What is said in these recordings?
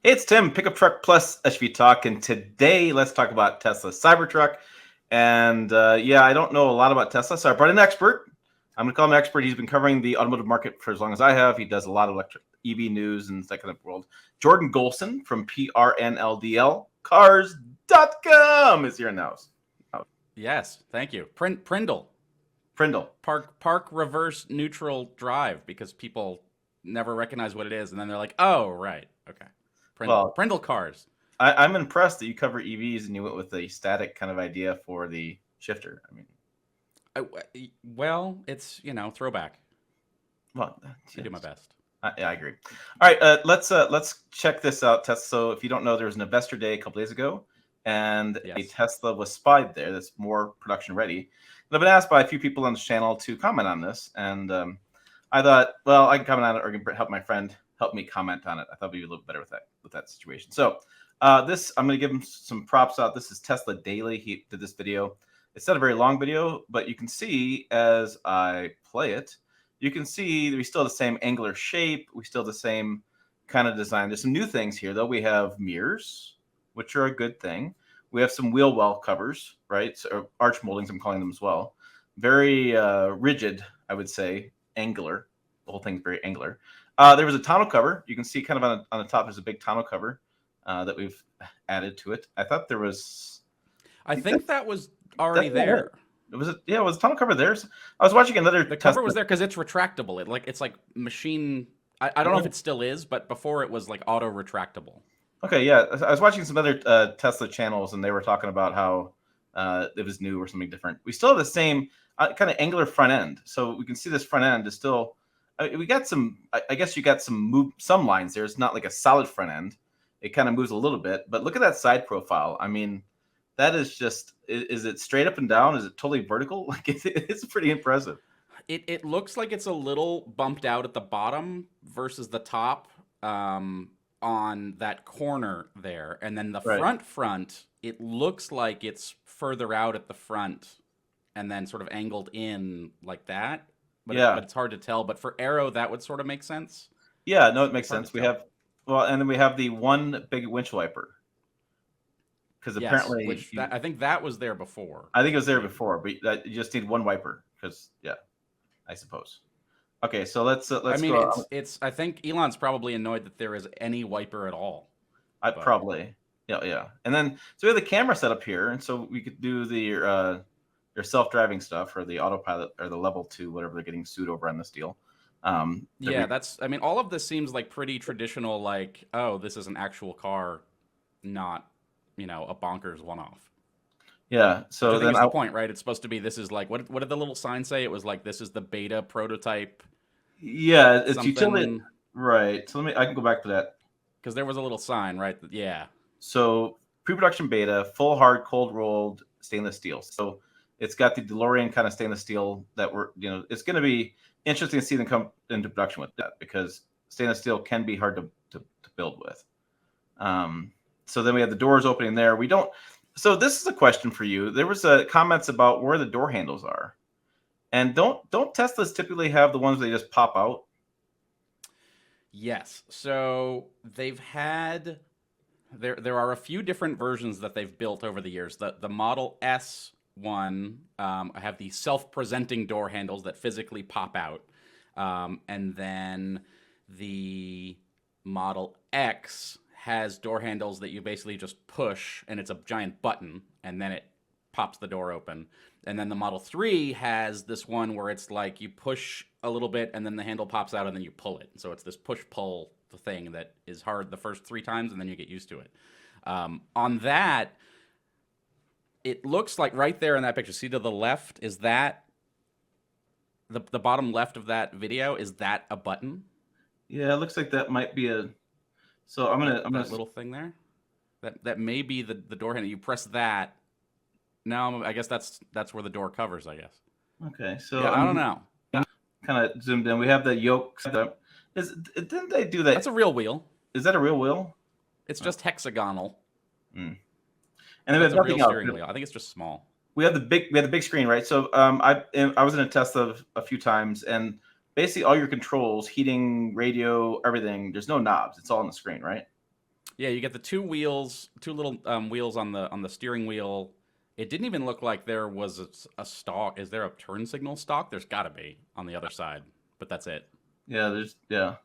Hey, it's Tim, Pickup Truck Plus SUV Talk, and today let's talk about Tesla Cybertruck. And yeah, I don't know a lot about Tesla, so I brought an expert. I'm going to call him an expert. He's been covering the automotive market for as long as I have. He does a lot of electric EV news and that kind of world. Jordan Golson from PRNLDL Cars.com is here in the house. Yes, thank you. Prindle. Prindle. Park reverse neutral drive, because people never recognize what it is, and then they're like, "Oh, right, okay." Prindle cars. I'm impressed that you cover EVs and you went with a static kind of idea for the shifter. I mean, well, it's throwback. well, I do my best. Yeah, I agree. All right, let's check this out, Tesla. So if you don't know, there was an investor day a couple days ago, and a Tesla was spied there that's more production ready. And I've been asked by a few people on this channel to comment on this, and I thought, well, I can comment on it or help my friend help me comment on it. I thought it'd be a little better with that situation. So this, I'm going to give him some props out. This is Tesla Daily. He did this video. It's not a very long video, but you can see as I play it, you can see we still have the same angular shape. We still have the same kind of design. There's some new things here, though. We have mirrors, which are a good thing. We have some wheel well covers, right? So, arch moldings, I'm calling them as well. Very rigid, I would say, angular. The whole thing's very angular. There was a tonneau cover. You can see kind of on the top, there's a big tonneau cover that we've added to it. I thought there was... I think that was already there. Was it? Yeah, was the tonneau cover there? I was watching another. The cover was there because it's retractable. It's like machine. I don't know if it still is, but before it was like auto retractable. Okay, yeah, I was watching some other Tesla channels, and they were talking about how it was new or something different. We still have the same kind of angular front end, so we can see this front end is still. We got some. I guess you got some lines there. It's not like a solid front end. It kind of moves a little bit, but look at that side profile. I mean, that is just. Is it straight up and down? Is it totally vertical? Like it's pretty impressive. It looks like it's a little bumped out at the bottom versus the top on that corner there, and then the front. It looks like it's further out at the front, and then sort of angled in like that. But but it's hard to tell. But for aero, that would sort of make sense. Yeah, no, it makes sense. We have and then we have the one big windshield wiper. Because apparently, I think that was there before. I think it was there before, but you just need one wiper. Because I suppose. Okay, so let's. I mean, it's. I think Elon's probably annoyed that there is any wiper at all. Probably, yeah. And then so we have the camera set up here, and so we could do your self-driving stuff or the autopilot or the level 2, whatever they're getting sued over on this deal. That's. I mean, all of this seems like pretty traditional. Like, oh, this is an actual car, not a bonkers one-off. Yeah, so that's the point, right? It's supposed to be. This is like what did the little sign say? It was like this is the beta prototype. Yeah, it's utility, right? So I can go back to that because there was a little sign, right? Yeah. So pre-production beta, full hard cold rolled stainless steel. So it's got the DeLorean kind of stainless steel that it's going to be interesting to see them come into production with that because stainless steel can be hard to build with. So then we have the doors opening there. We don't. So this is a question for you. There was comments about where the door handles are, and don't Teslas typically have the ones where they just pop out? Yes. So they've had there are a few different versions that they've built over the years. The Model S one have the self-presenting door handles that physically pop out, and then the Model X has door handles that you basically just push, and it's a giant button, and then it pops the door open. And then the Model 3 has this one where it's like you push a little bit, and then the handle pops out, and then you pull it. So it's this push-pull thing that is hard the first 3 times, and then you get used to it. On that, it looks like right there in that picture, see to the left, is that the bottom left of that video, is that a button? Yeah, it looks like that might be a... So I'm gonna little thing there. That may be the door handle. You press that. Now I guess that's where the door covers. I guess. Okay, so yeah, I don't know. Kind of zoomed in. We have the yoke. Didn't they do that? That's a real wheel. Is that a real wheel? It's just hexagonal. And then we have nothing else. Steering wheel. I think it's just small. We have the big screen, right? So I was in a Tesla a few times, and basically all your controls, heating, radio, everything, there's no knobs. It's all on the screen, right? Yeah, you get the two little wheels on the steering wheel. It didn't even look like there was a stalk. Is there a turn signal stalk? There's got to be on the other side, but that's it. Yeah, yeah.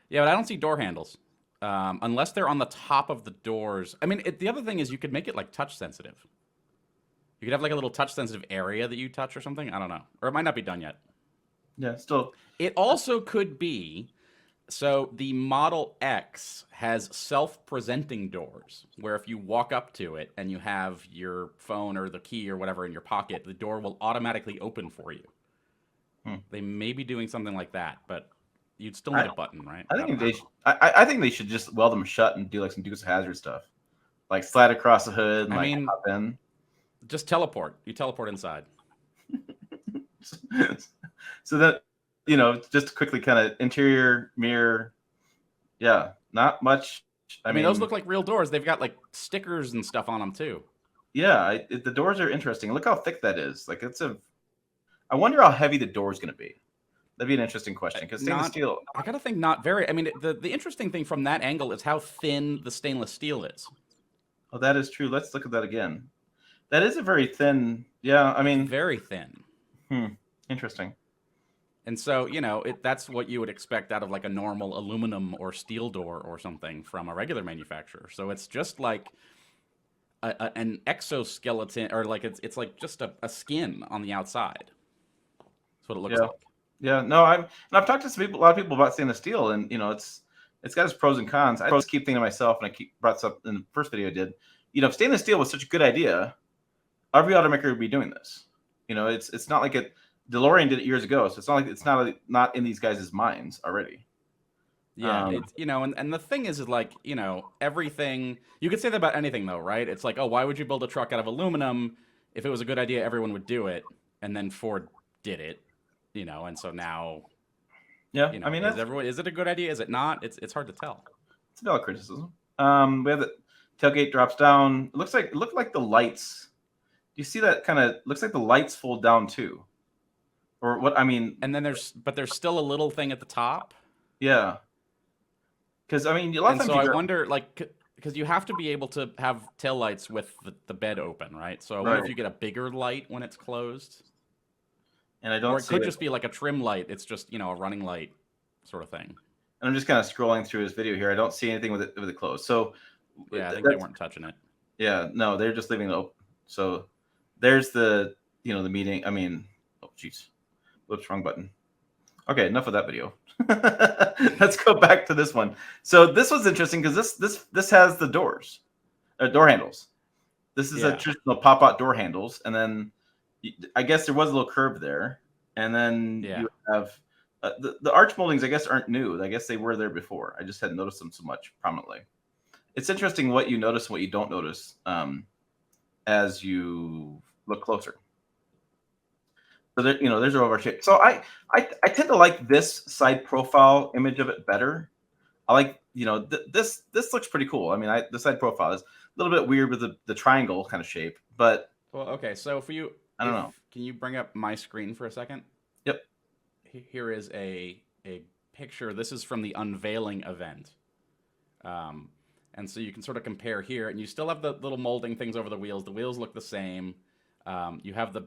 Yeah, but I don't see door handles unless they're on the top of the doors. I mean, the other thing is you could make it like touch sensitive. You could have like a little touch sensitive area that you touch or something. I don't know, or it might not be done yet. Yeah, still. It also could be. So the Model X has self-presenting doors where if you walk up to it and you have your phone or the key or whatever in your pocket, the door will automatically open for you. They may be doing something like that, but you'd still need a button, right? I think they should just weld them shut and do like some Dukes of Hazzard stuff, like slide across the hood and hop in. Just teleport. You teleport inside. So that, just quickly kind of interior mirror. Yeah, not much. I mean, those look like real doors. They've got like stickers and stuff on them too. Yeah, the doors are interesting. Look how thick that is. Like I wonder how heavy the door is going to be. That'd be an interesting question because stainless steel. I gotta think not very. I mean, the interesting thing from that angle is how thin the stainless steel is. Oh, that is true. Let's look at that again. That is a very thin. Yeah, I mean, very thin. Interesting. And so, that's what you would expect out of like a normal aluminum or steel door or something from a regular manufacturer. So it's just like an exoskeleton, or like it's like just a skin on the outside. That's what it looks like. Yeah, no, I've talked to a lot of people about stainless steel, and it's got its pros and cons. I just keep thinking to myself, and I brought this up in the first video I did. If stainless steel was such a good idea, every automaker would be doing this. It's not like DeLorean did it years ago, so it's not like it's not in these guys' minds already. Yeah, and the thing is like, everything, you could say that about anything though, right? It's like, oh, why would you build a truck out of aluminum? If it was a good idea, everyone would do it, and then Ford did it, and so now, I mean, is it a good idea? Is it not? It's hard to tell. It's a valid criticism. We have the tailgate drops down. It looked like the lights. Do you see that kind of? Looks like the lights fold down too. Or what? I mean, and then there's still a little thing at the top. Yeah. Because I mean, a lot of times. So I wonder, like, because you have to be able to have tail lights with the bed open, right? So I wonder if you get a bigger light when it's closed. And I don't. Or it could just be like a trim light. It's just a running light sort of thing. And I'm just kind of scrolling through his video here. I don't see anything with it closed. So yeah, I think they weren't touching it. Yeah, no, they're just leaving it open. So there's the the meeting. I mean, oh jeez. Whoops, wrong button. Okay, enough of that video. Let's go back to this one. So this was interesting because this has the door handles. This is a traditional pop-out door handles, and then I guess there was a little curve there, and then you have the arch moldings. I guess aren't new. I guess they were there before. I just hadn't noticed them so much prominently. It's interesting what you notice and what you don't notice as you look closer. So there, there's an overshape. So I tend to like this side profile image of it better. I like, this looks pretty cool. I mean, the side profile is a little bit weird with the triangle kind of shape, but well, okay. So I don't know. Can you bring up my screen for a second? Yep. Here is a picture. This is from the unveiling event. And so you can sort of compare here, and you still have the little molding things over the wheels. The wheels look the same. You have the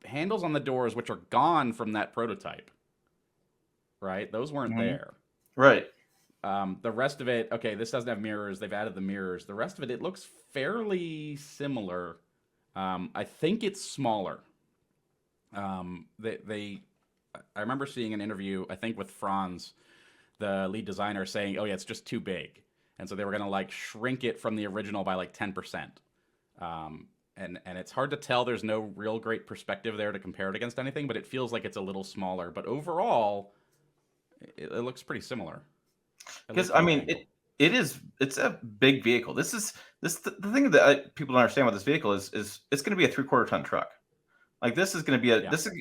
handles on the doors, which are gone from that prototype, right? Those weren't there. Right. The rest of it, okay, this doesn't have mirrors. They've added the mirrors. The rest of it looks fairly similar. I think it's smaller. I remember seeing an interview, I think with Franz, the lead designer, saying, oh yeah, it's just too big. And so they were going to like shrink it from the original by like 10%. And it's hard to tell. There's no real great perspective there to compare it against anything, but it feels like it's a little smaller. But overall, it looks pretty similar. Because I mean, it's a big vehicle. The thing that people don't understand about this vehicle is it's going to be a 3/4 ton truck. Like this is going to be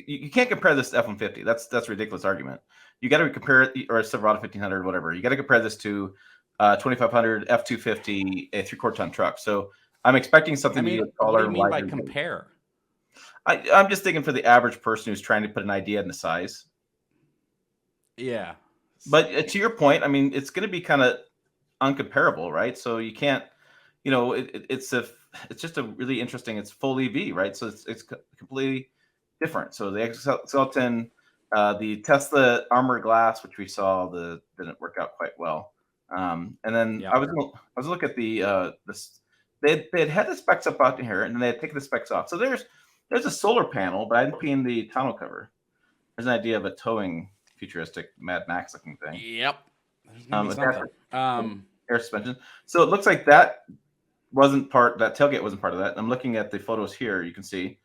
you can't compare this to F-150. That's a ridiculous argument. You got to compare it, or a Silverado 1500, whatever. You got to compare this to 2500 F-250, a 3/4 ton truck. So I'm expecting something to be taller. What do you mean by compare? I'm just thinking for the average person who's trying to put an idea in the size. Yeah. But to your point, I mean, it's going to be kind of uncomparable, right? So you can't, it's just a really interesting. It's full EV, right? So it's completely different. So the exoskeleton, the Tesla armored glass, which we saw, didn't work out quite well. And then I was looking at this. They had the specs up out here, and then they had taken the specs off. So there's a solar panel, but I didn't put in the tonneau cover. There's an idea of a towing futuristic Mad Max looking thing. Yep. There's gonna be something. Air suspension. So it looks like that tailgate wasn't part of that. I'm looking at the photos here. You can see a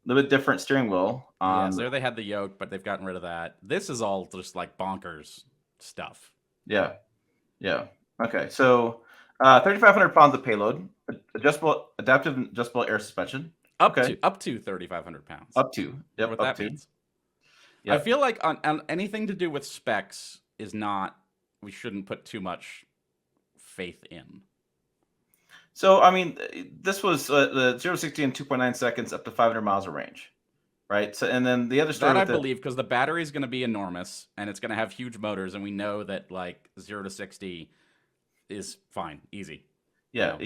little bit different steering wheel. So there they had the yoke, but they've gotten rid of that. This is all just like bonkers stuff. Yeah. Okay. So 3,500 pounds of payload, adaptive adjustable air suspension. Up to 3,500 pounds. Up to. Yep. What that means. Yep. I feel like on anything to do with specs is not. We shouldn't put too much faith in. So, I mean, this was the 0 to 60 in 2.9 seconds, up to 500 miles of range, right? So, and then the other story that I believe, because the battery is going to be enormous and it's going to have huge motors, and we know that like 0 to 60 is fine, easy. Yeah,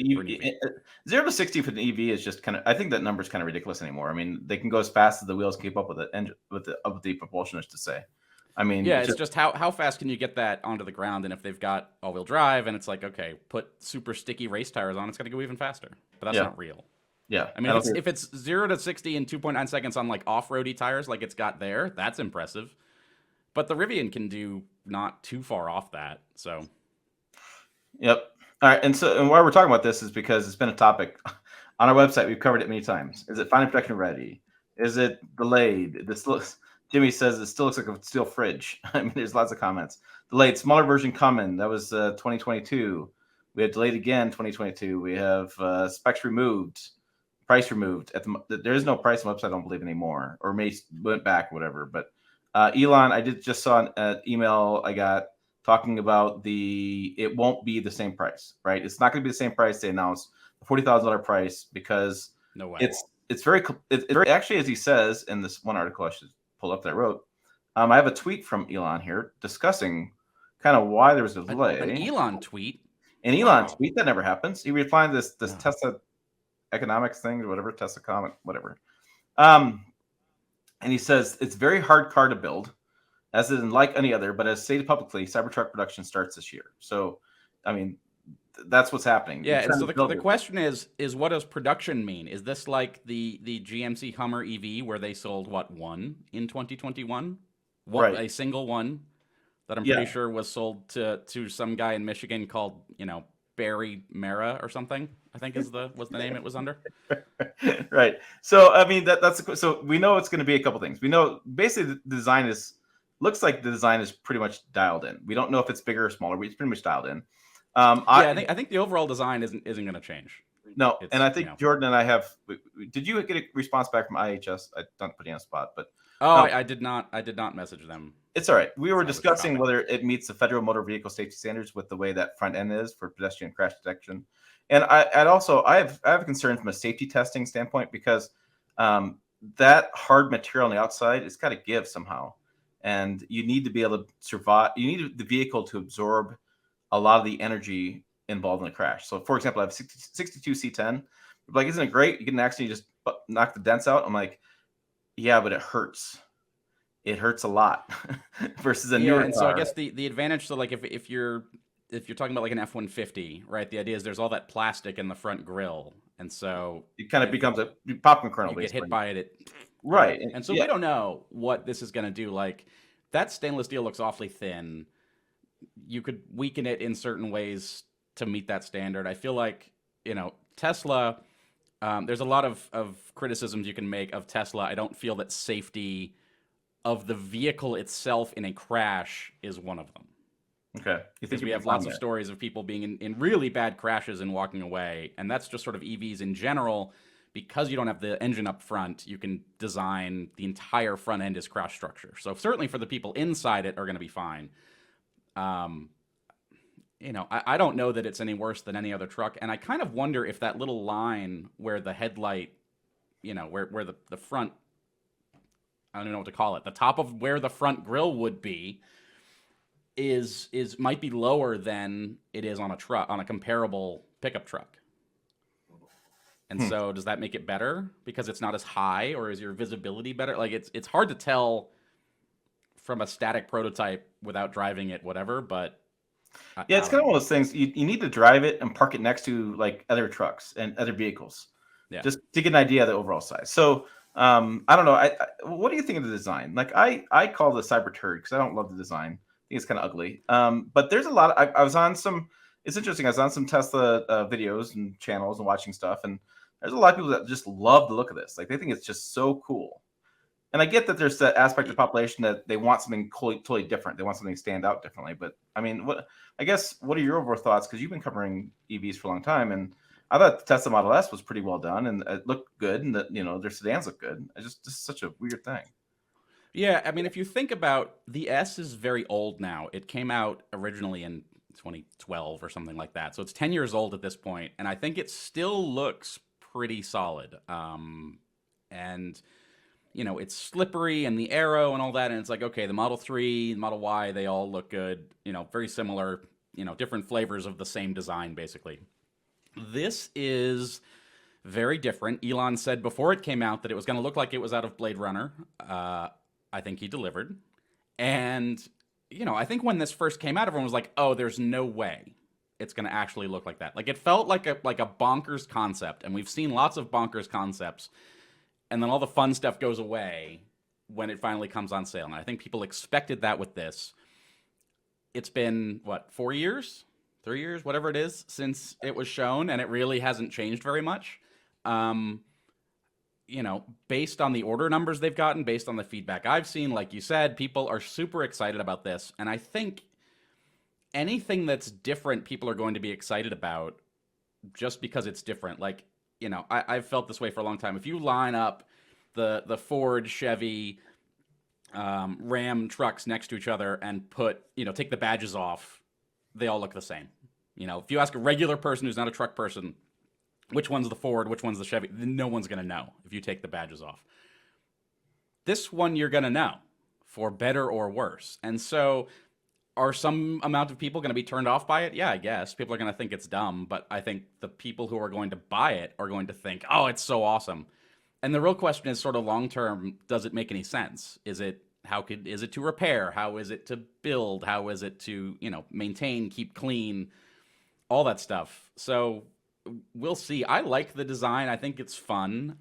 0 to 60 for an EV is just kind of. I think that number is kind of ridiculous anymore. I mean, they can go as fast as the wheels keep up with it, and with the propulsion, is to say. I mean, yeah, it's just how fast can you get that onto the ground? And if they've got all-wheel drive, and it's like, okay, put super sticky race tires on, it's going to go even faster. But that's not real. Yeah, I mean, if it's 0 to 60 in 2.9 seconds on like off-roady tires, like it's got there, that's impressive. But the Rivian can do not too far off that. So, yep. All right, and why we're talking about this is because it's been a topic on our website. We've covered it many times. Is it finally production ready? Is it delayed? Jimmy says it still looks like a steel fridge. I mean, there's lots of comments. Delayed, smaller version coming. That was 2022. We had delayed again 2022. We have specs removed, price removed. There is no price on the website, I don't believe, anymore, or may went back, just Elon, I just saw an email I got talking about it won't be the same price, right? It's not going to be the same price they announced, the $40,000 price, because no way. It's very actually, as he says in this one article I should pull up that I wrote. I have a tweet from Elon here discussing kind of why there was a delay. An Elon tweet? An Elon tweet? That never happens. He replied this Tesla economics thing or whatever, Tesla comment, whatever. And he says, it's very hard car to build, as in like any other, but as stated publicly, Cybertruck production starts this year. So, I mean, that's what's happening. Yeah, and so the question is what does production mean? Is this like the GMC Hummer EV where they sold one in 2021? Right. A single one that I'm pretty sure was sold to some guy in Michigan called, Barry Mara or something, I think was the name it was under. Right. So I mean so we know it's going to be a couple things. We know basically the design looks like the design is pretty much dialed in. We don't know if it's bigger or smaller, but it's pretty much dialed in. I think the overall design isn't going to change. No, and I think Jordan and I have. Did you get a response back from IHS? I don't put you on a spot, but I did not. I did not message them. It's all right. We were discussing whether it meets the federal motor vehicle safety standards with the way that front end is for pedestrian crash detection, and I have concerns from a safety testing standpoint because that hard material on the outside it's got to give somehow, and you need to be able to survive. You need the vehicle to absorb a lot of the energy involved in the crash. So, for example, I have 62 C10. Like, isn't it great? You can actually just knock the dents out. I'm like, yeah, but it hurts. It hurts a lot versus a newer car. So I guess the advantage, so like if you're talking about like an F-150, right? The idea is there's all that plastic in the front grille, and so it kind of becomes a popcorn kernel. You get hit by it, right? And so we don't know what this is going to do. Like that stainless steel looks awfully thin. You could weaken it in certain ways to meet that standard. I feel like, Tesla, there's a lot of criticisms you can make of Tesla. I don't feel that safety of the vehicle itself in a crash is one of them. Okay. Because we have lots of stories of people being in really bad crashes and walking away. And that's just sort of EVs in general. Because you don't have the engine up front, you can design the entire front end as crash structure. So certainly for the people inside it are going to be fine. I don't know that it's any worse than any other truck. And I kind of wonder if that little line where the headlight, where the front, I don't know what to call it, the top of where the front grille would be, is might be lower than it is on a truck, on a comparable pickup truck. And so does that make it better because it's not as high, or is your visibility better? Like it's hard to tell from a static prototype without driving it, whatever, but yeah, it's kind of one of those things you need to drive it and park it next to like other trucks and other vehicles, just to get an idea of the overall size. So I don't know. What do you think of the design? Like I call the Cybertruck because I don't love the design. I think it's kind of ugly. But there's a lot. I was on some. It's interesting. I was on some Tesla videos and channels and watching stuff, and there's a lot of people that just love the look of this. Like they think it's just so cool. And I get that there's that aspect of the population that they want something totally different. They want something to stand out differently. But I mean, what are your overall thoughts? Because you've been covering EVs for a long time, and I thought the Tesla Model S was pretty well done, and it looked good, and that their sedans look good. It's just such a weird thing. Yeah, I mean, if you think about the S is very old now. It came out originally in 2012 or something like that, so it's 10 years old at this point, and I think it still looks pretty solid. And it's slippery and the arrow and all that, and it's like, okay, the Model 3, the Model Y, they all look good. Very similar. Different flavors of the same design, basically. This is very different. Elon said before it came out that it was going to look like it was out of Blade Runner. I think he delivered. And, I think when this first came out, everyone was like, oh, there's no way it's going to actually look like that. Like, it felt like a bonkers concept. And we've seen lots of bonkers concepts. And then all the fun stuff goes away when it finally comes on sale. And I think people expected that with this. It's been, 4 years? 3 years, whatever it is, since it was shown, and it really hasn't changed very much. Based on the order numbers they've gotten, based on the feedback I've seen, like you said, people are super excited about this. And I think anything that's different, people are going to be excited about just because it's different. Like, I've felt this way for a long time. If you line up the Ford, Chevy, Ram trucks next to each other and take the badges off, they all look the same. If you ask a regular person who's not a truck person, which one's the Ford, which one's the Chevy, no one's going to know if you take the badges off. This one you're going to know, for better or worse. And so are some amount of people going to be turned off by it? Yeah, I guess. People are going to think it's dumb, but I think the people who are going to buy it are going to think, oh, it's so awesome. And the real question is sort of long-term, does it make any sense? Is it to repair? How is it to build? How is it to, maintain, keep clean, all that stuff. So we'll see. I like the design. I think it's fun.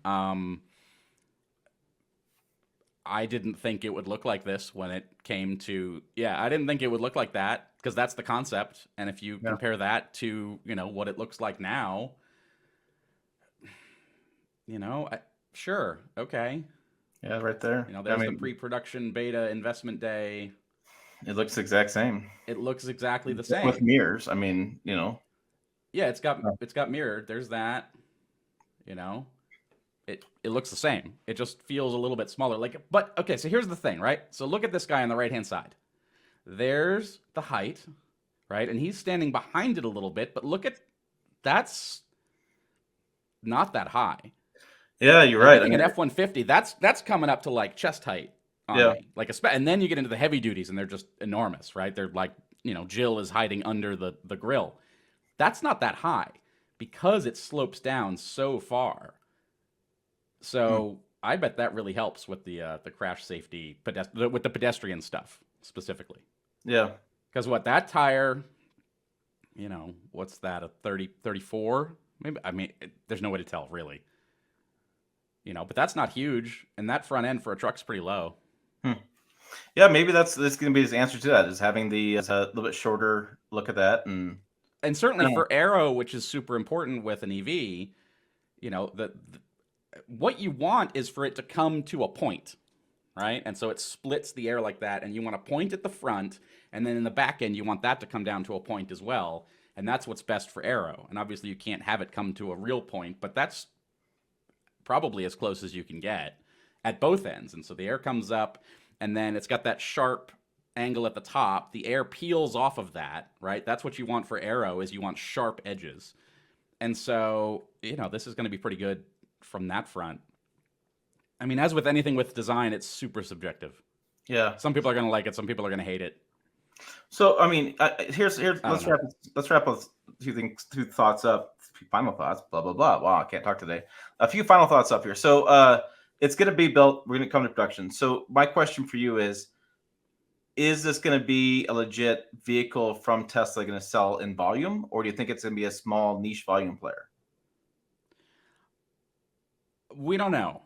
I didn't think it would look like this when it came to, I didn't think it would look like that because that's the concept. And if you compare that to, what it looks like now, sure. Okay. Yeah, right there. There's the pre-production beta investment day. It looks the exact same. It looks exactly the same. With mirrors. Yeah, it's got mirrored. There's that. It looks the same. It just feels a little bit smaller. But okay, so here's the thing, right? So look at this guy on the right-hand side. There's the height, right? And he's standing behind it a little bit, but that's not that high. Yeah, you're right. An F-150, that's coming up to chest height on me. And then you get into the heavy duties and they're just enormous, right? They're Jill is hiding under the grill. That's not that high because it slopes down so far. So I bet that really helps with the crash safety, with the pedestrian stuff specifically. Yeah. Because that tire, what's that, a 30, 34? Maybe, there's no way to tell really. But that's not huge, and that front end for a truck's pretty low. Yeah, maybe this going to be his answer to that, is having a little bit shorter look at that, and certainly for aero, which is super important with an EV, what you want is for it to come to a point, right? And so it splits the air like that, and you want a point at the front, and then in the back end, you want that to come down to a point as well, and that's what's best for aero. And obviously, you can't have it come to a real point, but that's probably as close as you can get at both ends. And so the air comes up, and then it's got that sharp angle at the top. The air peels off of that, right? That's what you want for aero, is you want sharp edges. And so, this is going to be pretty good from that front. As with anything with design, it's super subjective. Yeah. Some people are going to like it. Some people are going to hate it. So I mean, here's let's wrap up two thoughts up, final thoughts. Blah blah blah. Wow, I can't talk today. A few final thoughts up here. So it's going to be built. We're going to come to production. So my question for you is this going to be a legit vehicle from Tesla going to sell in volume, or do you think it's going to be a small niche volume player? We don't know.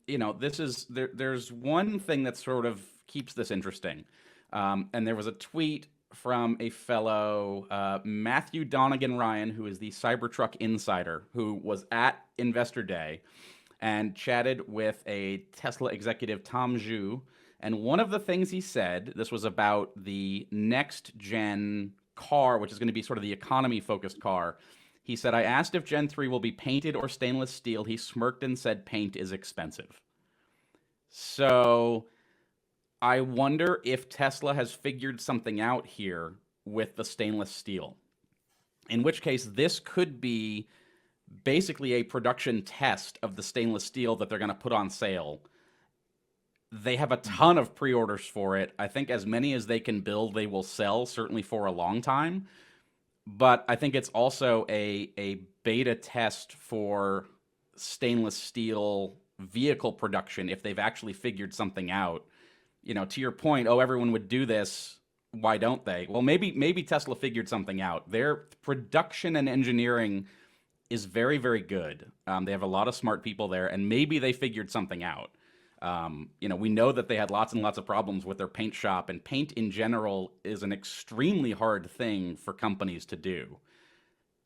There's one thing that sort of keeps this interesting. And there was a tweet from a fellow, Matthew Donegan Ryan, who is the Cybertruck insider, who was at Investor Day and chatted with a Tesla executive, Tom Zhu. And one of the things he said, this was about the next gen car, which is going to be sort of the economy focused car. He said, I asked if Gen 3 will be painted or stainless steel. He smirked and said paint is expensive. So I wonder if Tesla has figured something out here with the stainless steel. In which case, this could be basically a production test of the stainless steel that they're going to put on sale. They have a ton of pre-orders for it. I think as many as they can build, they will sell, certainly for a long time. But I think it's also a beta test for stainless steel vehicle production if they've actually figured something out. To your point, everyone would do this. Why don't they? Well, maybe Tesla figured something out. Their production and engineering is very, very good. They have a lot of smart people there, and maybe they figured something out. We know that they had lots and lots of problems with their paint shop, and paint in general is an extremely hard thing for companies to do.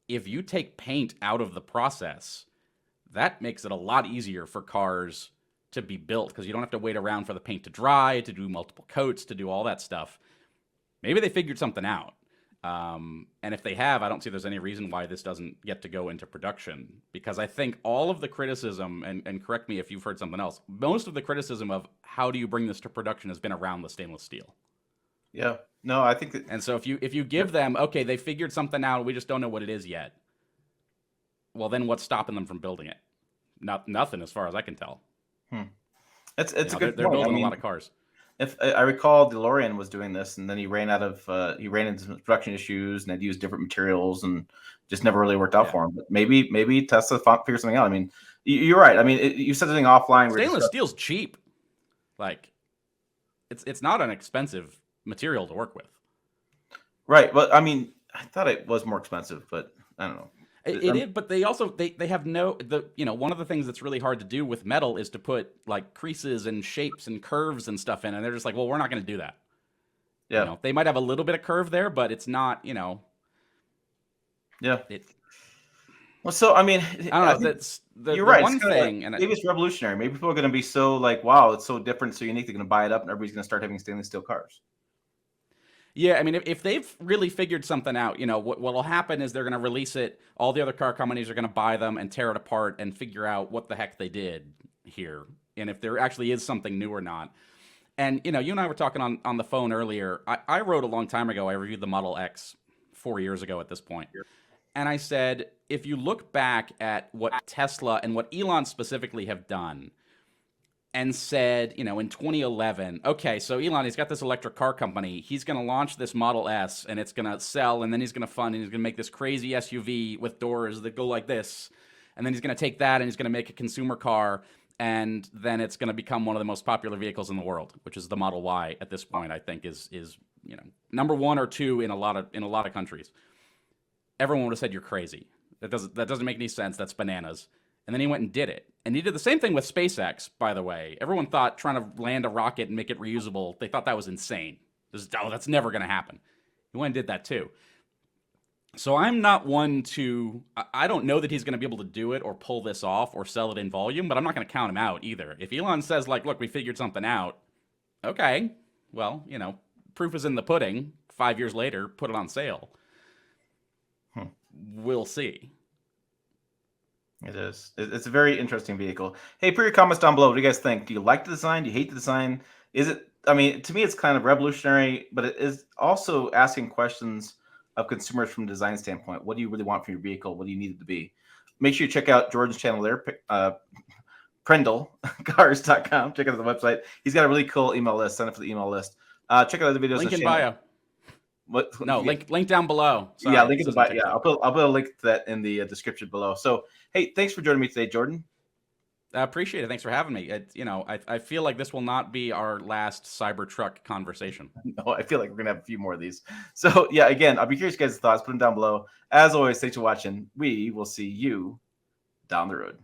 If you take paint out of the process, that makes it a lot easier for cars to be built because you don't have to wait around for the paint to dry, to do multiple coats, to do all that stuff. Maybe they figured something out. And if they have, I don't see there's any reason why this doesn't get to go into production, because I think all of the criticism, and correct me if you've heard something else, most of the criticism of how do you bring this to production has been around the stainless steel. Yeah, no, I think that. And so if you give them, okay, they figured something out, we just don't know what it is yet. Well, then what's stopping them from building it? Nothing, as far as I can tell. It's a good point. They're building a lot of cars. If I recall, DeLorean was doing this, and then he ran into some production issues, and had used different materials, and just never really worked out for him. But maybe Tesla figured something out. I mean, you're right. I mean, you said something offline. Stainless steel's cheap. Like, it's not an expensive material to work with. Right. Well, I mean, I thought it was more expensive, but I don't know. It is, but they also they have one of the things that's really hard to do with metal is to put like creases and shapes and curves and stuff in, and they're just like, well, we're not going to do that. Yeah, they might have a little bit of curve there, but it's not, Yeah. Well, so I mean, I don't know. That's you're right. One thing, and maybe it's revolutionary. Maybe people are going to be so like, wow, it's so different, so unique. They're going to buy it up, and everybody's going to start having stainless steel cars. Yeah, I mean, if they've really figured something out, what will happen is they're going to release it. All the other car companies are going to buy them and tear it apart and figure out what the heck they did here, and if there actually is something new or not. And, you and I were talking on the phone earlier. I wrote a long time ago, I reviewed the Model X 4 years ago at this point. And I said, if you look back at what Tesla and what Elon specifically have done, and said, in 2011, okay, so Elon, he's got this electric car company. He's going to launch this Model S, and it's going to sell, and then he's going to fund, and he's going to make this crazy SUV with doors that go like this. And then he's going to take that, and he's going to make a consumer car, and then it's going to become one of the most popular vehicles in the world, which is the Model Y at this point, I think is number 1 or 2 in a lot of countries. Everyone would have said you're crazy. That doesn't make any sense. That's bananas. And then he went and did it. And he did the same thing with SpaceX, by the way. Everyone thought trying to land a rocket and make it reusable, they thought that was insane. That's never going to happen. He went and did that too. So I'm not one to... I don't know that he's going to be able to do it or pull this off or sell it in volume, but I'm not going to count him out either. If Elon says, like, look, we figured something out, okay, well, proof is in the pudding. 5 years later, put it on sale. We'll see. It is. It's a very interesting vehicle. Hey, put your comments down below. What do you guys think? Do you like the design? Do you hate the design? Is it? I mean, to me, it's kind of revolutionary, but it is also asking questions of consumers from a design standpoint. What do you really want from your vehicle? What do you need it to be? Make sure you check out Jordan's channel there, PrendleCars.com. Check out the website. He's got a really cool email list. Sign up for the email list. Check out other videos. Link in bio. What? No, link down below. Sorry, yeah, link in the bio. Yeah, I'll put a link to that in the description below. So, hey, thanks for joining me today, Jordan. I appreciate it. Thanks for having me. I feel like this will not be our last Cybertruck conversation. No, I feel like we're gonna have a few more of these. So, yeah, again, I'll be curious guys' thoughts. Put them down below. As always, thanks for watching. We will see you down the road.